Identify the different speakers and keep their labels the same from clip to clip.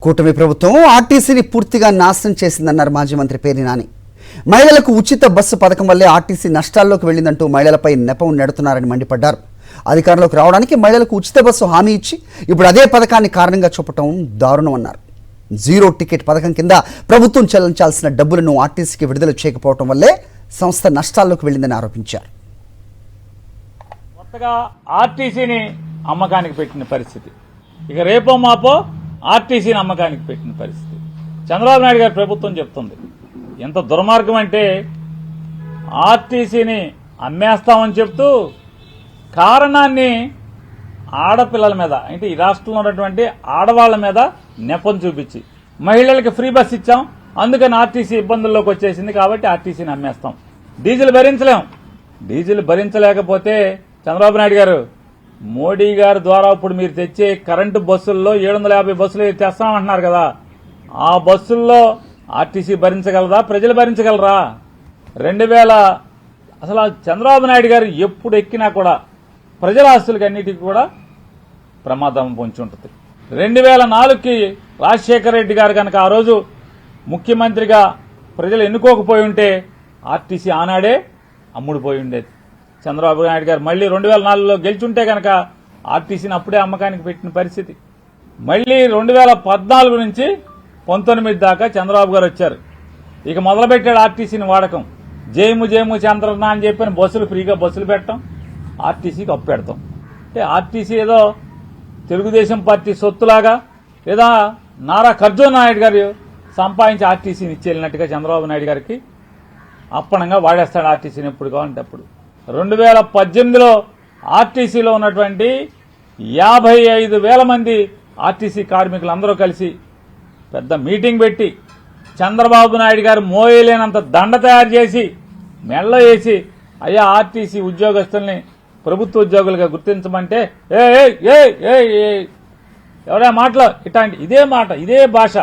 Speaker 1: కూటమి ప్రభుత్వం ఆర్టీసీని పూర్తిగా నాశనం చేసిందన్నారు మాజీ మంత్రి పేర్ని నాని. మహిళలకు ఉచిత బస్సు పథకం వల్లే ఆర్టీసీ నష్టాల్లోకి వెళ్లిందంటూ మహిళలపై నెపం నెడుతున్నారని మండిపడ్డారు. అధికారంలోకి రావడానికి మహిళలకు ఉచిత బస్సు హామీ ఇచ్చి ఇప్పుడు అదే పథకాన్ని కారణంగా చూపటం దారుణమన్నారు. జీరో టికెట్ పథకం కింద ప్రభుత్వం చెల్లించాల్సిన డబ్బులను ఆర్టీసీకి విడుదల చేయకపోవడం వల్లే సంస్థ నష్టాల్లోకి వెళ్లిందని ఆరోపించారు.
Speaker 2: కొత్తగా ఆర్టీసీని అమ్మకానికి పెట్టిన పరిస్థితి, ఇక రేపో మాపో ఆర్టీసీని అమ్మకానికి పెట్టిన పరిస్థితి. చంద్రబాబు నాయుడు గారి ప్రభుత్వం చెప్తుంది ఎంత దుర్మార్గం అంటే, ఆర్టీసీని అమ్మేస్తామని చెప్తూ కారణాన్ని ఆడపిల్లల మీద, అంటే ఈ రాష్ట్రంలో ఉన్నటువంటి ఆడవాళ్ల మీద నెపం చూపించి మహిళలకు ఫ్రీ బస్ ఇచ్చాం, అందుకని ఆర్టీసీ ఇబ్బందుల్లోకి వచ్చేసింది కాబట్టి ఆర్టీసీని అమ్మేస్తాం. డీజిల్ భరించలేం. డీజిల్ భరించలేకపోతే చంద్రబాబు నాయుడు గారు, మోడీ గారి ద్వారా ఇప్పుడు మీరు తెచ్చే కరెంటు బస్సుల్లో 750 బస్సులు తెస్తామంటున్నారు కదా, ఆ బస్సుల్లో ఆర్టీసీ భరించగలరా? ప్రజలు భరించగలరా? 2000 అసలు చంద్రబాబు నాయుడు గారు ఎప్పుడు ఎక్కినా కూడా ప్రజల ఆస్తులకి అన్నిటికీ కూడా ప్రమాదం పొంచి ఉంటుంది. 2004కి రాజశేఖర రెడ్డి గారు కనుక ఆ రోజు ముఖ్యమంత్రిగా ప్రజలు ఎన్నుకోకపోయి ఉంటే ఆర్టీసీ ఆనాడే అమ్ముడుపోయి ఉండేది. చంద్రబాబు నాయుడు గారు మళ్లీ 2004లో గెలిచుంటే కనుక ఆర్టీసీని అప్పుడే అమ్మకానికి పెట్టిన పరిస్థితి. మళ్లీ 2014 నుంచి 19 దాకా చంద్రబాబు గారు వచ్చారు. ఇక మొదలుపెట్టాడు ఆర్టీసీని వాడకం. జేము చంద్రన్న అని చెప్పిన బస్సులు ఫ్రీగా బస్సులు పెట్టడం, ఆర్టీసీకి అప్పు పెడతాం. అంటే ఆర్టీసీ ఏదో తెలుగుదేశం పార్టీ సొత్తులాగా లేదా నారా ఖర్జూర్ నాయుడు గారు సంపాదించి ఆర్టీసీని ఇచ్చేళ్ళినట్టుగా చంద్రబాబు నాయుడు గారికి అప్పనంగా వాడేస్తాడు ఆర్టీసీని ఎప్పుడు కావాలంటే అప్పుడు. 2018లో ఆర్టీసీలో ఉన్నటువంటి 55,000 మంది ఆర్టీసీ కార్మికులందరూ కలిసి పెద్ద మీటింగ్ పెట్టి చంద్రబాబు నాయుడు గారు మోయలేనంత దండ తయారు చేసి మెళ్ళ వేసి, అయ్యా ఆర్టీసీ ఉద్యోగస్తుల్ని ప్రభుత్వ ఉద్యోగులుగా గుర్తించమంటే ఎవరైనా మాటలో ఇట్లాంటి ఇదే మాట ఇదే భాష,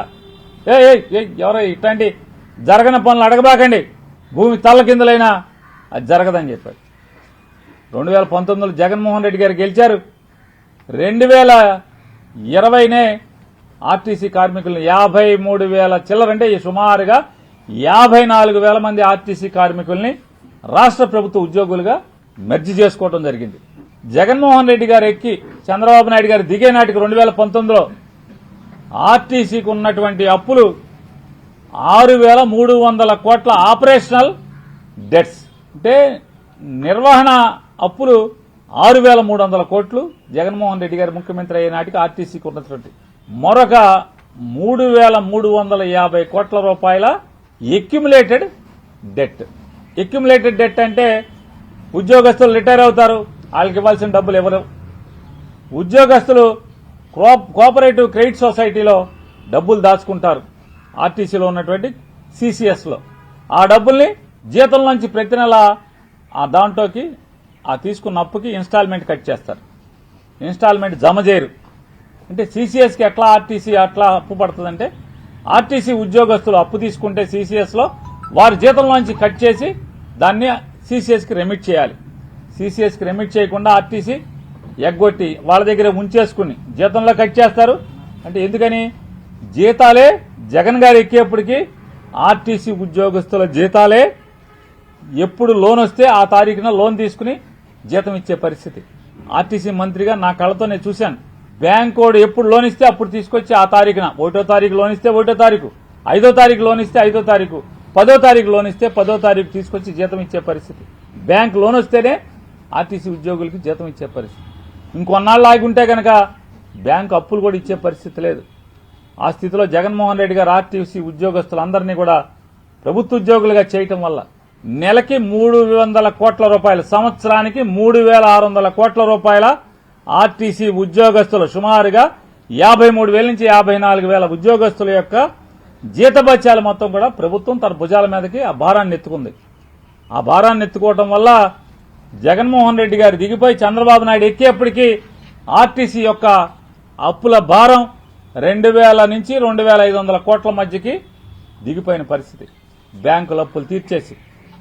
Speaker 2: ఎవరో ఇట్లాంటి జరగని పనులు అడగబాకండి, భూమి తల్ల కిందలైనా అది జరగదని చెప్పాడు. 2019లో జగన్మోహన్ రెడ్డి గారు గెలిచారు. 2020నే ఆర్టీసీ కార్మికులను 53,000 చిల్లరంటే సుమారుగా 54,000 మంది ఆర్టీసీ కార్మికుల్ని రాష్ట్ర ప్రభుత్వ ఉద్యోగులుగా మెర్జి చేసుకోవడం జరిగింది. జగన్మోహన్ రెడ్డి గారు ఎక్కి చంద్రబాబు నాయుడు గారు దిగే నాటికి 2019లో ఆర్టీసీకి ఉన్నటువంటి అప్పులు 6,300 కోట్ల ఆపరేషనల్ డెట్స్, అంటే నిర్వహణ అప్పులు 6,300 కోట్లు జగన్మోహన్ రెడ్డి గారు ముఖ్యమంత్రి అయ్యే నాటికి ఆర్టీసీకి ఉన్నటువంటి మరొక 3,350 కోట్ల రూపాయల ఎక్యుములేటెడ్ డెట్. ఎక్యుములేటెడ్ డెట్ అంటే ఉద్యోగస్తులు రిటైర్ అవుతారు, వాళ్ళకి ఇవ్వాల్సిన డబ్బులు ఇవ్వరు. ఉద్యోగస్తులు కోఆపరేటివ్ క్రెడిట్ సొసైటీలో డబ్బులు దాచుకుంటారు, ఆర్టీసీలో ఉన్నటువంటి సిసిఎస్లో. ఆ డబ్బుల్ని జీతం నుంచి ప్రతి నెల ఆ దాంట్లోకి ఆ తీసుకున్న అప్పుకి ఇన్స్టాల్మెంట్ కట్ చేస్తారు, ఇన్స్టాల్మెంట్ జమ చేయరు. అంటే సిసిఎస్కి ఎట్లా ఆర్టీసీ అట్లా అప్పు పడుతుందంటే, ఆర్టీసీ ఉద్యోగస్తులు అప్పు తీసుకుంటే సిసిఎస్లో వారి జీతంలోంచి కట్ చేసి దాన్ని సిసిఎస్కి రెమిట్ చేయాలి. సిసిఎస్కి రెమిట్ చేయకుండా ఆర్టీసీ ఎగ్గొట్టి వాళ్ళ దగ్గర ఉంచేసుకుని జీతంలో కట్ చేస్తారు. అంటే ఎందుకని? జీతాలే జగన్ గారు ఎక్కేప్పటికీ ఆర్టీసీ ఉద్యోగస్తుల జీతాలే ఎప్పుడు లోన్ వస్తే ఆ తారీఖున లోన్ తీసుకుని జీతం ఇచ్చే పరిస్థితి. ఆర్టీసీ మంత్రిగా నా కళ్ళతో నేను చూశాను. బ్యాంక్ వాడు ఎప్పుడు లోన్ ఇస్తే అప్పుడు తీసుకొచ్చి ఆ తారీఖున 1వ తారీఖు లోన్ ఇస్తే 1వ తారీఖు, 5వ తారీఖు లోన్ ఇస్తే 5వ తారీఖు, 10వ తారీఖు లోన్ ఇస్తే 10వ తారీఖు తీసుకొచ్చి జీతం ఇచ్చే పరిస్థితి. బ్యాంక్ లోన్ వస్తేనే ఆర్టీసీ ఉద్యోగులకి జీతం ఇచ్చే పరిస్థితి. ఇంకొన్నాళ్ళు ఆగి ఉంటే కనుక బ్యాంకు అప్పులు కూడా ఇచ్చే పరిస్థితి లేదు. ఆ స్థితిలో జగన్మోహన్ రెడ్డి గారు ఆర్టీసీ ఉద్యోగస్తులందరినీ కూడా ప్రభుత్వ ఉద్యోగులుగా చేయటం వల్ల నెలకి 300 కోట్ల రూపాయలు, సంవత్సరానికి 3,600 కోట్ల రూపాయల ఆర్టీసీ ఉద్యోగస్తులు సుమారుగా 53,000 నుంచి 54,000 ఉద్యోగస్తుల యొక్క జీతభత్యాలు మొత్తం కూడా ప్రభుత్వం తన భుజాల మీదకి ఆ భారాన్ని ఎత్తుకుంది. ఆ భారాన్ని ఎత్తుకోవడం వల్ల జగన్మోహన్ రెడ్డి గారు దిగిపోయి చంద్రబాబు నాయుడు ఎక్కేప్పటికీ ఆర్టీసీ యొక్క అప్పుల భారం 2,000 నుంచి 2,500 కోట్ల మధ్యకి దిగిపోయిన పరిస్థితి. బ్యాంకుల అప్పులు తీర్చేసి,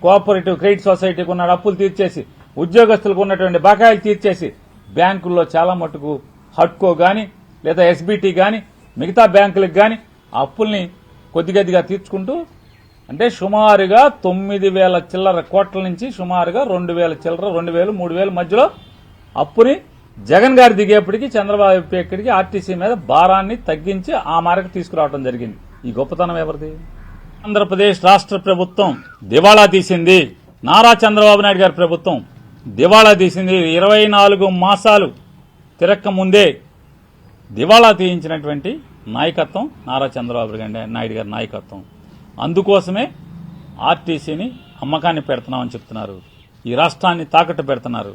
Speaker 2: కోఆపరేటివ్ క్రెడిట్ సొసైటీకి ఉన్న అప్పులు తీర్చేసి, ఉద్యోగస్తులకు ఉన్నటువంటి బకాయిలు తీర్చేసి, బ్యాంకుల్లో చాలా మటుకు హడ్కో గాని లేదా ఎస్బీటీ గాని మిగతా బ్యాంకులకు కానీ అప్పుల్ని కొద్దిగా తీర్చుకుంటూ అంటే సుమారుగా 9,000 చిల్లర కోట్ల నుంచి సుమారుగా 2,000 చిల్లర 2,000 3,000 మధ్యలో అప్పుని జగన్ గారు దిగేప్పటికి చంద్రబాబు ఎక్కడికి ఆర్టీసీ మీద భారాన్ని తగ్గించి ఆ మేరకు తీసుకురావడం జరిగింది. ఈ గొప్పతనం ఎవరిది? ఆంధ్రప్రదేశ్ రాష్ట్ర ప్రభుత్వం దివాళా తీసింది. నారా చంద్రబాబు నాయుడు గారి ప్రభుత్వం దివాళా తీసింది. 24 మాసాలు తిరక్క ముందే దివాళా తీయించినటువంటి నాయకత్వం నారా చంద్రబాబు నాయుడు గారి నాయకత్వం. అందుకోసమే ఆర్టీసీని అమ్మకాన్ని పెడుతున్నామని చెప్తున్నారు. ఈ రాష్ట్రాన్ని తాకట్టు పెడుతున్నారు.